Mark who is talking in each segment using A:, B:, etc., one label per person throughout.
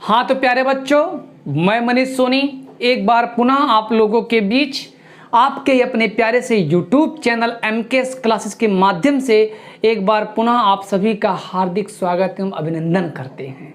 A: हाँ तो प्यारे बच्चों, मैं मनीष सोनी एक बार पुनः आप लोगों के बीच आपके अपने प्यारे से YouTube चैनल MKS क्लासेस के माध्यम से एक बार पुनः आप सभी का हार्दिक स्वागत एवं अभिनंदन करते हैं।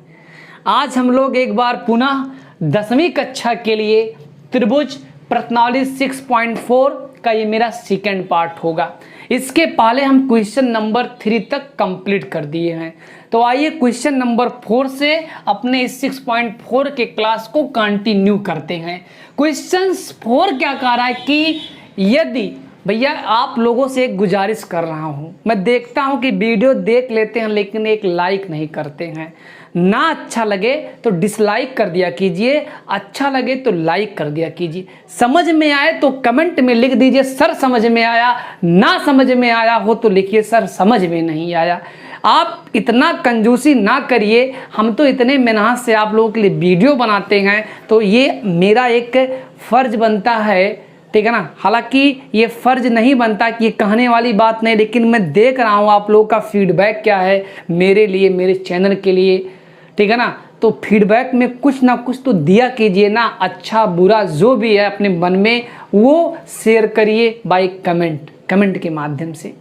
A: आज हम लोग एक बार पुनः 10वीं कक्षा के लिए त्रिभुज प्रश्नावली 6.4 का ये मेरा सेकेंड पार्ट होगा। इसके पहले हम क्वेश्चन नंबर 3 तक कंप्लीट कर दिए हैं। तो आइए क्वेश्चन नंबर 4 से अपने इस 6.4 के क्लास को कंटिन्यू करते हैं। क्वेश्चन 4 क्या कह रहा है कि यदि भैया आप लोगों से एक गुजारिश कर रहा हूं, मैं देखता हूं कि वीडियो देख लेते हैं लेकिन एक लाइक नहीं करते हैं। ना अच्छा लगे तो डिसलाइक कर दिया कीजिए, अच्छा लगे तो लाइक कर दिया कीजिए। समझ में आए तो कमेंट में लिख दीजिए सर समझ में आया, ना समझ में आया हो तो लिखिए सर समझ में नहीं आया। आप इतना कंजूसी ना करिए, हम तो इतने मेहनत से आप लोगों के लिए वीडियो बनाते हैं, तो ये मेरा एक फ़र्ज बनता है, ठीक है ना। हालांकि ये फ़र्ज नहीं बनता कि ये कहने वाली बात नहीं, लेकिन मैं देख रहा हूँ आप लोगों का फीडबैक क्या है मेरे लिए, मेरे चैनल के लिए, ठीक है ना। तो फीडबैक में कुछ ना कुछ तो दिया कीजिए ना, अच्छा बुरा जो भी है अपने मन में वो शेयर करिए बाय कमेंट के माध्यम से,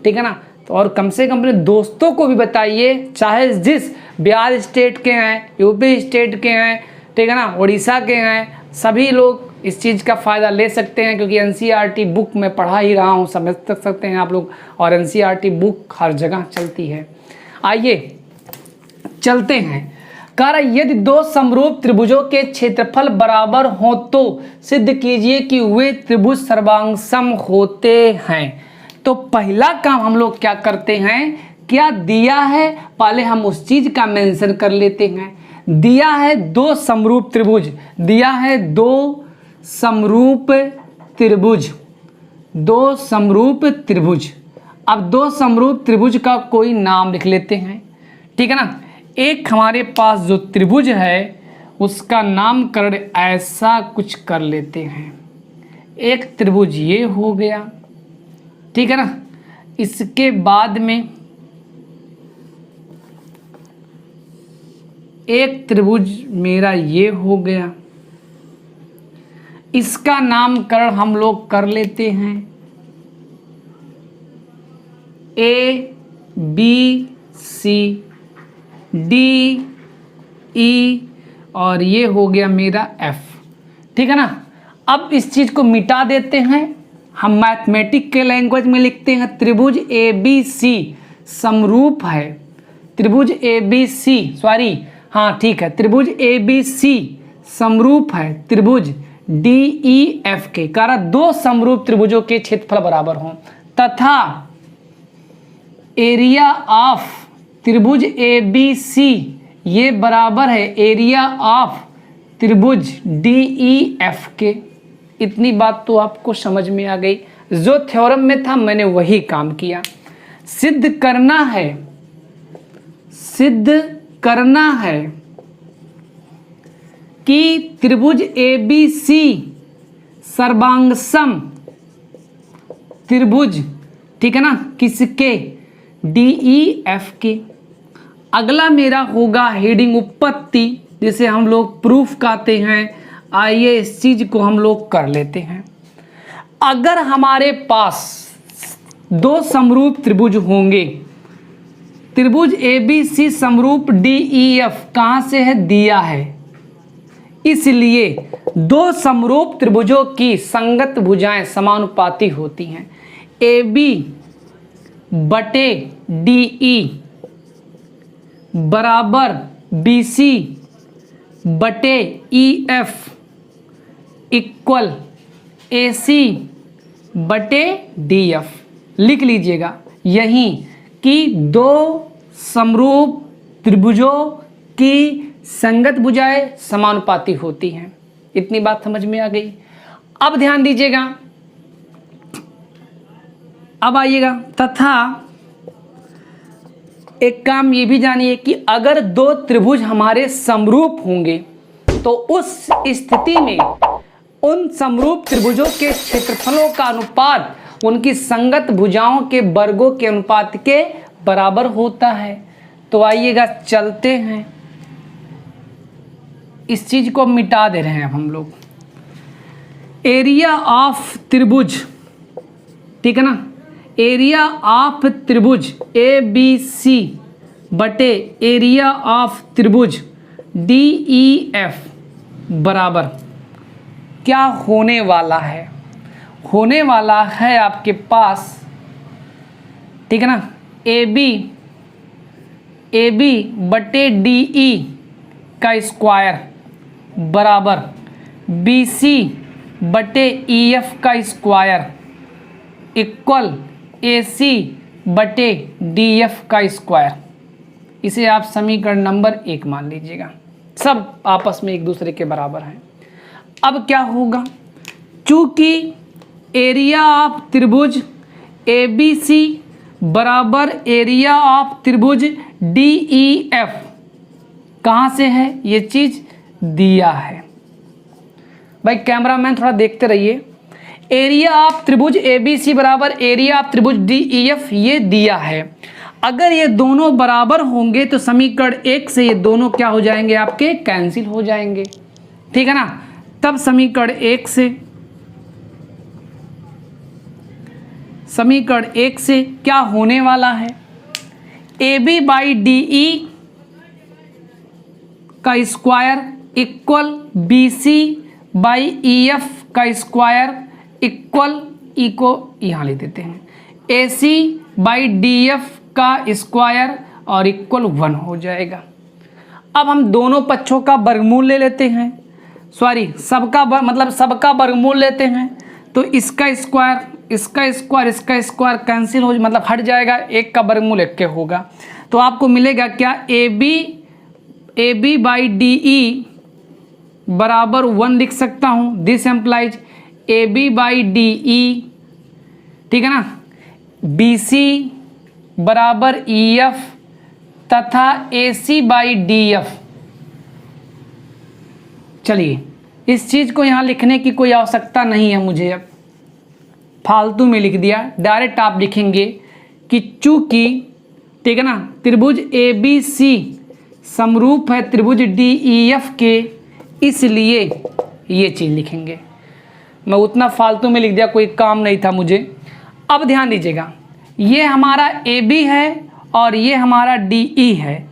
A: ठीक है ना। तो और कम से कम अपने दोस्तों को भी बताइए, चाहे जिस बिहार स्टेट के हैं, यूपी स्टेट के हैं, ठीक है ना, उड़ीसा के हैं, सभी लोग इस चीज़ का फ़ायदा ले सकते हैं क्योंकि NCERT बुक मैं पढ़ा ही रहा हूँ, समझ सकते हैं आप लोग, और NCERT बुक हर जगह चलती है। आइए चलते हैं। कह रहा यदि दो समरूप त्रिभुजों के क्षेत्रफल बराबर हो तो सिद्ध कीजिए कि वे त्रिभुज सर्वांग सम होते हैं। तो पहला काम हम लोग क्या करते हैं, क्या दिया है पहले हम उस चीज का मेंशन कर लेते हैं। दिया है दो समरूप त्रिभुज, दिया है दो समरूप त्रिभुज, दो समरूप त्रिभुज। अब दो समरूप त्रिभुज का कोई नाम लिख लेते हैं, ठीक है ना। एक हमारे पास जो त्रिभुज है उसका नामकरण ऐसा कुछ कर लेते हैं। एक त्रिभुज ये हो गया, ठीक है ना। इसके बाद में एक त्रिभुज मेरा ये हो गया, इसका नामकरण हम लोग कर लेते हैं ABC, D, E और ये हो गया मेरा F, ठीक है ना। अब इस चीज़ को मिटा देते हैं, हम मैथमेटिक के लैंग्वेज में लिखते हैं त्रिभुज ABC समरूप है, त्रिभुज ABC सॉरी हाँ ठीक है, त्रिभुज ABC समरूप है त्रिभुज DEF के। कारण दो समरूप त्रिभुजों के क्षेत्रफल बराबर हों तथा एरिया ऑफ त्रिभुज ABC ये बराबर है एरिया ऑफ त्रिभुज DEF के। इतनी बात तो आपको समझ में आ गई। जो थ्योरम में था मैंने वही काम किया। सिद्ध करना है कि त्रिभुज ABC सर्वांगसम त्रिभुज, ठीक है ना, किसके, DEF के। अगला मेरा होगा हेडिंग उत्पत्ति, जिसे हम लोग प्रूफ कहते हैं। आइए इस चीज को हम लोग कर लेते हैं। अगर हमारे पास दो समरूप त्रिभुज होंगे, त्रिभुज ABC समरूप DEF कहाँ से है, दिया है, इसलिए दो समरूप त्रिभुजों की संगत भुजाएं समानुपाती होती हैं। AB बटे DE बराबर BC बटे EF इक्वल AC बटे DF। लिख लीजिएगा यहीं कि दो समरूप त्रिभुजों की संगत भुजाएं समानुपाती होती हैं। इतनी बात समझ में आ गई। अब ध्यान दीजिएगा, अब आइएगा तथा एक काम ये भी जानिए कि अगर दो त्रिभुज हमारे समरूप होंगे तो उस स्थिति में उन समरूप त्रिभुजों के क्षेत्रफलों का अनुपात उनकी संगत भुजाओं के वर्गों के अनुपात के बराबर होता है। तो आइएगा चलते हैं। इस चीज़ को मिटा दे रहे हैं अब हम लोग। एरिया ऑफ त्रिभुज, ठीक है ना, एरिया ऑफ त्रिभुज ए बी सी बटे एरिया ऑफ त्रिभुज डी ई एफ बराबर क्या होने वाला है? होने वाला है आपके पास, ठीक है ना, ए बी बटे डी ई का स्क्वायर बराबर बी सी बटे ई एफ का स्क्वायर इक्वल ए सी बटे डी एफ का स्क्वायर। इसे आप समीकरण नंबर 1 मान लीजिएगा। सब आपस में एक दूसरे के बराबर हैं। अब क्या होगा, चूंकि एरिया ऑफ त्रिभुज ए बी सी बराबर एरिया ऑफ त्रिभुज डी ई एफ कहाँ से है, ये चीज़ दिया है। भाई कैमरामैन थोड़ा देखते रहिए। एरिया ऑफ त्रिभुज ए बी सी बराबर एरिया ऑफ त्रिभुज डी ई एफ ये दिया है। अगर ये दोनों बराबर होंगे तो समीकरण 1 से ये दोनों क्या हो जाएंगे, आपके कैंसिल हो जाएंगे, ठीक है ना। तब समीकरण 1 से क्या होने वाला है, A B by D E का square equal B C by E F का स्क्वायर इक्वल, ई को यहाँ ले देते हैं, A C by D F का स्क्वायर और इक्वल 1 हो जाएगा। अब हम दोनों पक्षों का वर्गमूल ले लेते हैं, सॉरी सबका वर्गमूल लेते हैं। तो इसका स्क्वायर इसका स्क्वायर कैंसिल हो, मतलब हट जाएगा, एक का वर्गमूल 1 के होगा। तो आपको मिलेगा क्या, A B by D E बराबर 1 लिख सकता हूँ। This implies A B by D E, ठीक है ना, बी सी बराबर ई एफ तथा A C by D F. चलिए इस चीज़ को यहाँ लिखने की कोई आवश्यकता नहीं है मुझे, अब फालतू में लिख दिया। डायरेक्ट आप लिखेंगे कि चूंकि, ठीक है ना, त्रिभुज ए बी सी समरूप है त्रिभुज डी ई एफ के, इसलिए ये चीज़ लिखेंगे। मैं उतना फालतू में लिख दिया, कोई काम नहीं था मुझे। अब ध्यान दीजिएगा, ये हमारा ए बी है और ये हमारा डी ई है।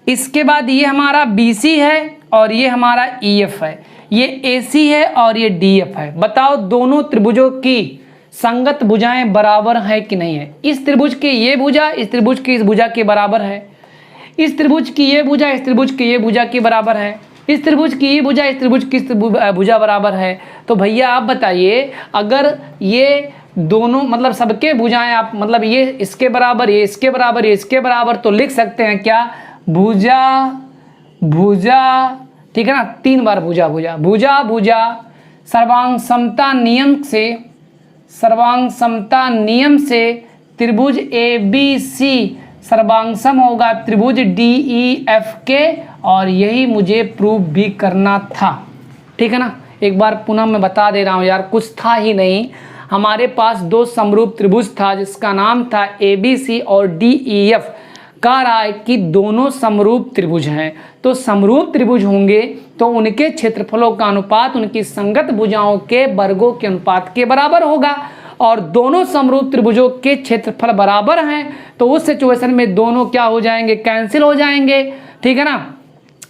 A: इसके बाद ये हमारा बी सी है और ये हमारा ई एफ है। ये ए सी है और ये डी एफ है। बताओ दोनों त्रिभुजों की संगत भुजाएं बराबर है कि नहीं है। इस त्रिभुज की ये भुजा इस त्रिभुज की इस भुजा के बराबर है, इस त्रिभुज की ये भुजा इस त्रिभुज की ये भुजा के बराबर है, इस त्रिभुज की ये भुजा इस त्रिभुज की भुजा बराबर है। तो भैया आप बताइए, अगर ये दोनों मतलब सबके भुजाएं आप मतलब ये इसके बराबर, ये इसके बराबर, ये इसके बराबर, तो लिख सकते हैं क्या, भुजा भुजा, ठीक है ना, 3 बार भुजा भुजा भुजा भुजा। सर्वांग समता नियम से त्रिभुज ए बी सी सर्वांग सम होगा त्रिभुज डी ई एफ के, और यही मुझे प्रूव भी करना था, ठीक है ना। एक बार पुनः मैं बता दे रहा हूँ यार, कुछ था ही नहीं। हमारे पास 2 समरूप त्रिभुज था जिसका नाम था ए बी सी और डी ई एफ। कह रहा है कि दोनों समरूप त्रिभुज हैं, तो समरूप त्रिभुज होंगे तो उनके क्षेत्रफलों का अनुपात उनकी संगत भुजाओं के वर्गों के अनुपात के बराबर होगा। और दोनों समरूप त्रिभुजों के क्षेत्रफल बराबर हैं, तो उस सिचुएशन में दोनों क्या हो जाएंगे, कैंसिल हो जाएंगे, ठीक है ना।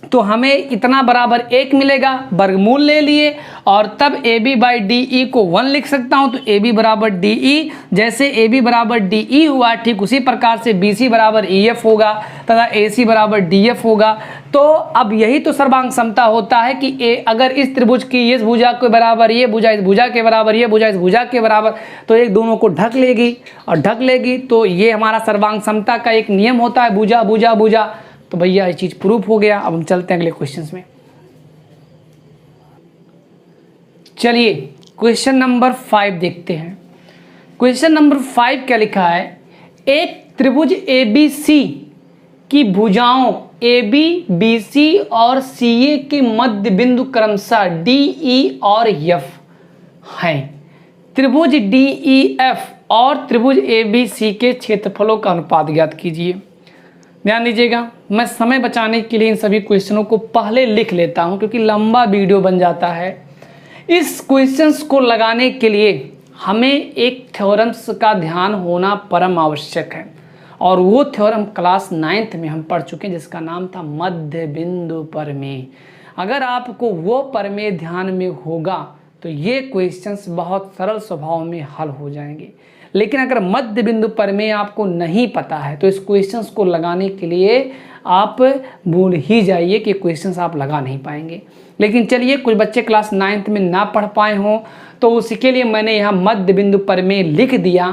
A: तो हमें इतना बराबर 1 मिलेगा, वर्गमूल ले लिए, और तब A B by D E को 1 लिख सकता हूं। तो ए बी बराबर डी ई, जैसे ए बी बराबर डी ई हुआ, ठीक उसी प्रकार से बी सी बराबर ई एफ होगा तथा ए सी बराबर डी एफ होगा। तो अब यही तो सर्वांग समता होता है कि अगर इस त्रिभुज की इस भुजा के बराबर ये भुजा इस भुजा के बराबर, ये भुजा इस भुजा के बराबर, तो एक दोनों को ढक लेगी और ढक लेगी। तो ये हमारा सर्वांग समता का एक नियम होता है, भुजा भुजा भुजा। तो भैया ये चीज़ प्रूफ हो गया। अब हम चलते हैं अगले क्वेश्चंस में। चलिए क्वेश्चन नंबर 5 देखते हैं। क्वेश्चन नंबर 5 क्या लिखा है, एक त्रिभुज ए बी सी की भुजाओं ए बी बी सी और सी ए के मध्य बिंदु क्रमशः डी ई और एफ हैं। त्रिभुज डी ई एफ और त्रिभुज ए बी सी के क्षेत्रफलों का अनुपात ज्ञात कीजिए। ध्यान दीजिएगा, मैं समय बचाने के लिए इन सभी क्वेश्चनों को पहले लिख लेता हूं क्योंकि लंबा वीडियो बन जाता है। इस क्वेश्चंस को लगाने के लिए हमें एक थ्योरम्स का ध्यान होना परम आवश्यक है, और वो थ्योरम क्लास 9th में हम पढ़ चुके हैं जिसका नाम था मध्य बिंदु प्रमेय। अगर आपको वो प्रमेय ध्यान में होगा तो ये क्वेश्चंस बहुत सरल स्वभाव में हल हो जाएंगे। लेकिन अगर मध्य बिंदु प्रमेय आपको नहीं पता है तो इस क्वेश्चंस को लगाने के लिए आप भूल ही जाइए कि क्वेश्चंस आप लगा नहीं पाएंगे। लेकिन चलिए, कुछ बच्चे क्लास 9th में ना पढ़ पाए हों तो उसके लिए मैंने यहाँ मध्य बिंदु प्रमेय लिख दिया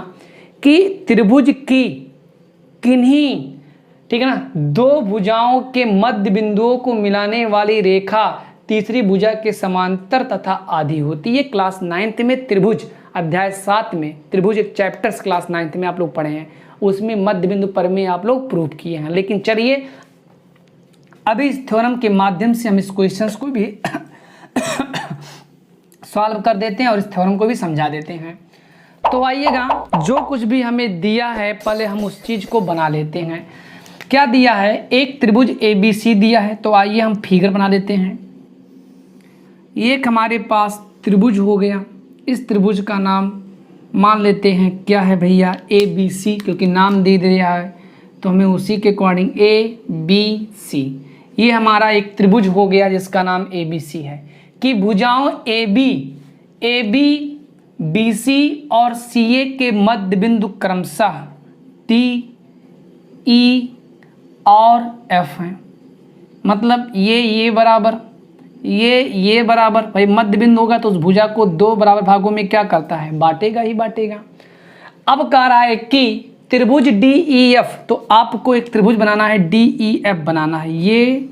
A: कि त्रिभुज की किन्हीं, ठीक है ना, दो भुजाओं के मध्य बिंदुओं को मिलाने वाली रेखा तीसरी भुजा के समांतर तथा आधी होती है। क्लास 9th में त्रिभुज अध्याय 7 में त्रिभुज एक चैप्टर्स क्लास 9th में आप लोग पढ़े हैं, उसमें मध्य बिंदु प्रमेय आप लोग प्रूव किए हैं। लेकिन चलिए अभी इस थ्योरम के माध्यम से हम इस क्वेश्चंस को भी सॉल्व कर देते हैं और इस थ्योरम को भी समझा देते हैं। तो आइएगा, जो कुछ भी हमें दिया है पहले हम उस चीज को बना लेते हैं। क्या दिया है? एक त्रिभुज ABC दिया है, तो आइए हम फिगर बना देते हैं। एक हमारे पास त्रिभुज हो गया, इस त्रिभुज का नाम मान लेते हैं क्या है भैया? ABC, क्योंकि नाम दे दिया है तो हमें उसी के अकॉर्डिंग ABC, ये हमारा एक त्रिभुज हो गया जिसका नाम ABC है। कि भुजाओं AB, BC और CA के मध्य बिंदु क्रमशः D, E और F हैं। मतलब ये बराबर, ये बराबर, भाई मध्य बिंदु होगा तो उस भुजा को दो बराबर भागों में क्या करता है? बांटेगा ही बांटेगा। अब कह रहा है कि त्रिभुज DEF, तो आपको एक त्रिभुज बनाना है, DEF बनाना है। ये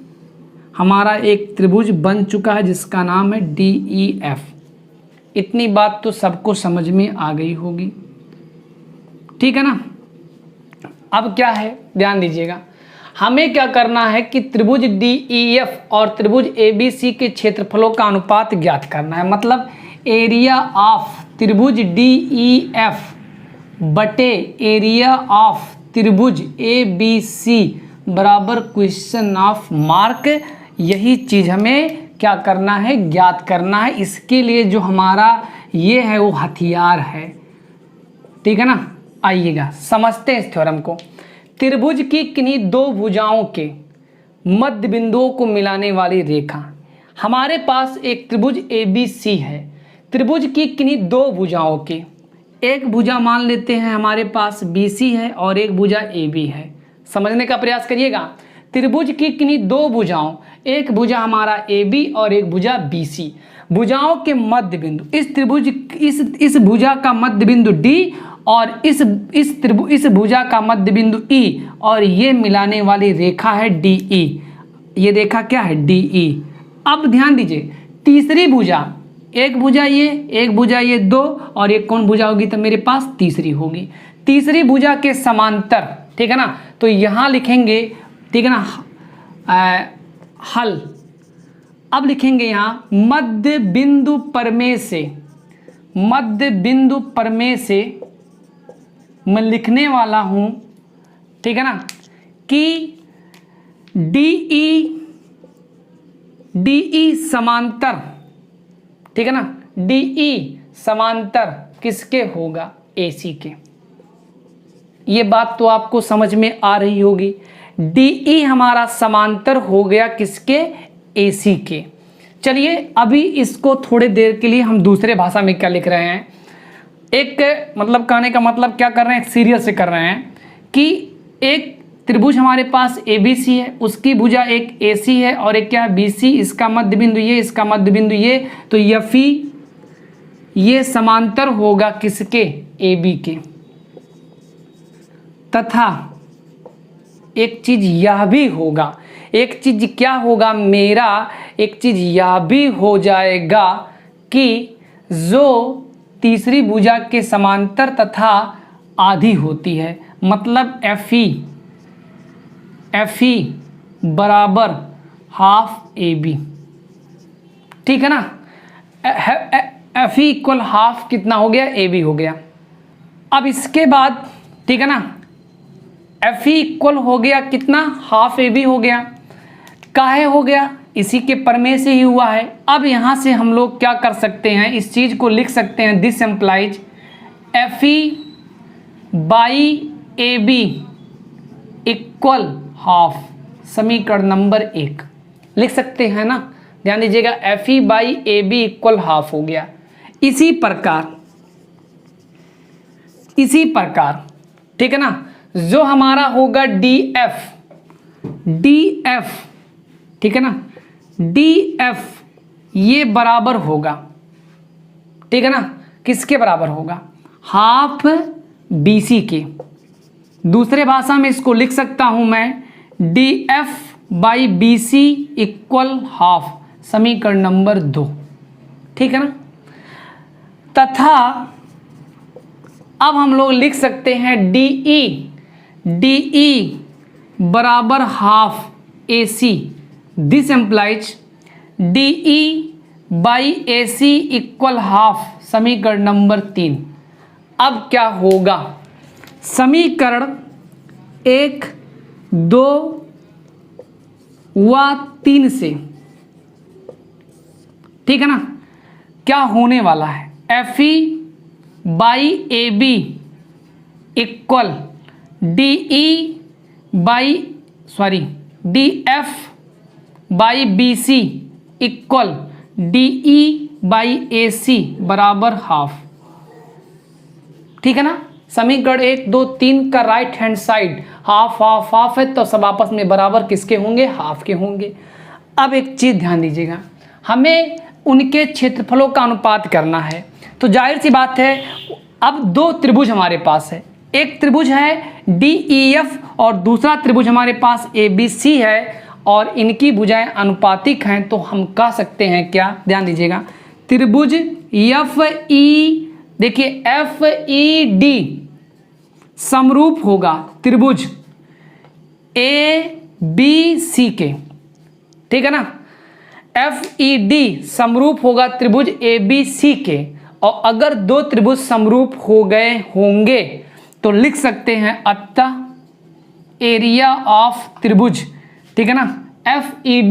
A: हमारा एक त्रिभुज बन चुका है जिसका नाम है DEF। इतनी बात तो सबको समझ में आ गई होगी, ठीक है ना। अब क्या है, ध्यान दीजिएगा, हमें क्या करना है कि त्रिभुज DEF और त्रिभुज ABC के क्षेत्रफलों का अनुपात ज्ञात करना है। मतलब एरिया ऑफ त्रिभुज DEF बटे एरिया ऑफ त्रिभुज ABC बराबर क्वेश्चन ऑफ मार्क। यही चीज हमें क्या करना है? ज्ञात करना है। इसके लिए जो हमारा ये है वो हथियार है, ठीक है ना। आइएगा समझते हैं इस थ्योरम को। त्रिभुज की किन्हीं दो भुजाओं के मध्य बिंदुओं को मिलाने वाली रेखा। हमारे पास एक त्रिभुज ABC है। त्रिभुज की किन्हीं दो भुजाओं के, एक भुजा मान लेते हैं हमारे पास BC है और एक भुजा AB है। समझने का प्रयास करिएगा। त्रिभुज की किन्हीं दो भुजाओं, एक भुजा हमारा AB और एक भुजा BC, भुजाओं के मध्य बिंदु, इस त्रिभुज इस भुजा का मध्य बिंदु D और इस भुजा का मध्य बिंदु E, और ये मिलाने वाली रेखा है DE। ये रेखा क्या है? DE। अब ध्यान दीजिए, तीसरी भुजा, एक भुजा ये, एक भुजा ये, दो, और एक कौन भुजा होगी? तो मेरे पास तीसरी होगी। तीसरी भुजा के समांतर, ठीक है ना। तो यहां लिखेंगे, ठीक है ना, हल। अब लिखेंगे यहां मध्य बिंदु प्रमेय से, मध्य बिंदु प्रमेय से मैं लिखने वाला हूं, ठीक है ना, कि DE समांतर, ठीक है ना, DE समांतर किसके होगा? AC के। ये बात तो आपको समझ में आ रही होगी। DE हमारा समांतर हो गया किसके? AC के। चलिए अभी इसको थोड़ी देर के लिए हम दूसरे भाषा में क्या लिख रहे हैं, एक मतलब कहने का मतलब क्या कर रहे हैं, सीरियल से कर रहे हैं कि एक त्रिभुज हमारे पास ABC है, उसकी भुजा एक AC है और एक क्या है? BC। इसका मध्य बिंदु ये, इसका मध्य बिंदु ये, तो FE ये समांतर होगा किसके? AB के। तथा एक चीज यह भी होगा, एक चीज क्या होगा मेरा, एक चीज यह भी हो जाएगा कि जो तीसरी भुजा के समांतर तथा आधी होती है, मतलब FE बराबर हाफ AB, ठीक है ना। FE इक्वल हाफ कितना हो गया? AB हो गया। अब इसके बाद, ठीक है ना, एफ ई इक्वल हो गया कितना, हाफ ए बी हो गया। काहे हो गया, इसी के प्रमेय से ही हुआ है। अब यहाँ से हम लोग क्या कर सकते हैं, इस चीज़ को लिख सकते हैं, this implies F E by A B equal half, समीकरण नंबर 1 लिख सकते हैं ना। ध्यान दीजिएगा, F E by A B equal half हो गया। इसी प्रकार ठीक है ना, जो हमारा होगा डी एफ ठीक है ना, डी एफ ये बराबर होगा, ठीक है ना, किसके बराबर होगा, हाफ बी सी के। दूसरे भाषा में इसको लिख सकता हूं मैं D F by B C equal half, समीकरण नंबर 2, ठीक है ना। तथा अब हम लोग लिख सकते हैं डी ई बराबर half A C, this implies D E by A C equal half, समीकरण नंबर 3। अब क्या होगा, समीकरण 1, 2 व 3 से, ठीक है ना, क्या होने वाला है, F E by A B equal D F by B C equal D E by A C बराबर हाफ, ठीक है ना। समीकरण 1, 2, 3 का right hand side half half half है, तो सब आपस में बराबर किसके होंगे, हाफ के होंगे। अब एक चीज़ ध्यान दीजिएगा, हमें उनके क्षेत्रफलों का अनुपात करना है, तो जाहिर सी बात है अब 2 त्रिभुज हमारे पास है, एक त्रिभुज है डी ई एफ और दूसरा त्रिभुज हमारे पास ए बी सी है, और इनकी भुजाएं अनुपातिक हैं, तो हम कह सकते हैं क्या, ध्यान दीजिएगा, त्रिभुज एफ ई, देखिए एफ ई डी समरूप होगा त्रिभुज ए बी सी के, ठीक है ना। एफ ई डी समरूप होगा त्रिभुज ए बी सी के, और अगर 2 त्रिभुज समरूप हो गए होंगे तो लिख सकते हैं अतः एरिया ऑफ त्रिभुज, ठीक है ना। एफ ई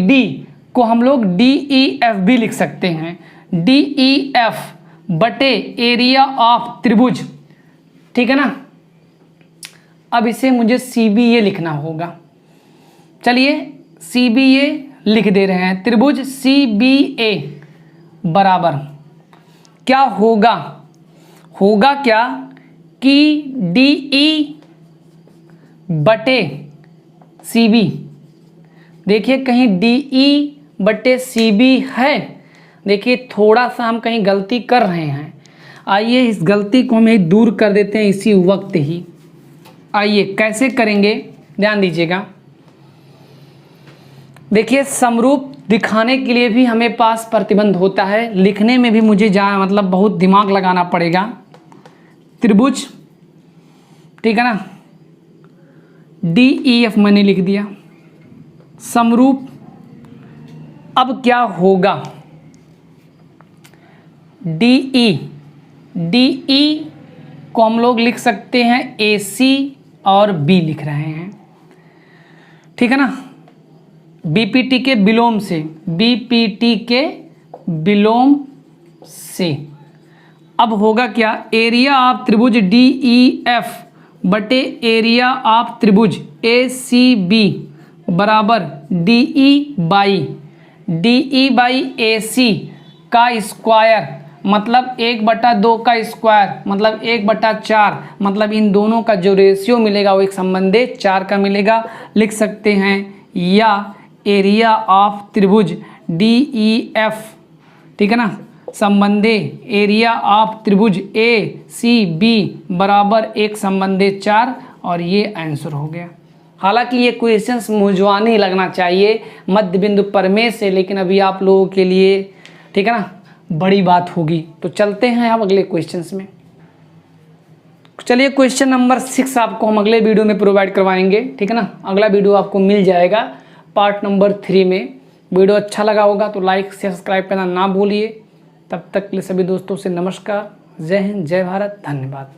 A: डी को हम लोग डी ई एफ भी लिख सकते हैं, डी ई एफ बटे एरिया ऑफ त्रिभुज, ठीक है ना। अब इसे मुझे सी बी ए लिखना होगा, चलिए सी बी ए लिख दे रहे हैं, त्रिभुज सी बी ए बराबर क्या होगा, क्या कि डी ई बटे सी बी, देखिए कहीं डी ई बटे सी बी है, देखिए थोड़ा सा हम कहीं गलती कर रहे हैं, आइए इस गलती को हम एक दूर कर देते हैं इसी वक्त ही। आइए कैसे करेंगे, ध्यान दीजिएगा, देखिए समरूप दिखाने के लिए भी हमें पास प्रतिबंध होता है, लिखने में भी मुझे मतलब बहुत दिमाग लगाना पड़ेगा। त्रिभुज, ठीक है ना, डी ई एफ मैंने लिख दिया, समरूप। अब क्या होगा, डी ई को हम लोग लिख सकते हैं ए सी और बी लिख रहे हैं, ठीक है ना, बीपीटी के विलोम से, बीपीटी के विलोम से। अब होगा क्या, एरिया ऑफ त्रिभुज डी ई एफ बटे एरिया ऑफ त्रिभुज ए सी बी बराबर डी ई बाई ए सी का स्क्वायर, मतलब 1/2 का स्क्वायर मतलब 1/4, मतलब इन दोनों का जो रेशियो मिलेगा वो एक संबंधे 4 का मिलेगा, लिख सकते हैं। या एरिया ऑफ त्रिभुज डी ई एफ, ठीक है ना, संबंधे एरिया ऑफ त्रिभुज ए सी बी बराबर एक संबंधे 4, और ये आंसर हो गया। हालांकि ये क्वेश्चंस मुझवानी लगना चाहिए मध्य बिंदु प्रमेय से, लेकिन अभी आप लोगों के लिए, ठीक है ना, बड़ी बात होगी। तो चलते हैं अब अगले क्वेश्चंस में। चलिए क्वेश्चन नंबर 6 आपको हम अगले वीडियो में प्रोवाइड करवाएंगे, ठीक है ना, अगला वीडियो आपको मिल जाएगा पार्ट नंबर 3 में। वीडियो अच्छा लगा होगा तो लाइक सब्सक्राइब करना ना भूलिए। तब तक के लिए सभी दोस्तों से नमस्कार, जय हिंद, जय भारत, धन्यवाद।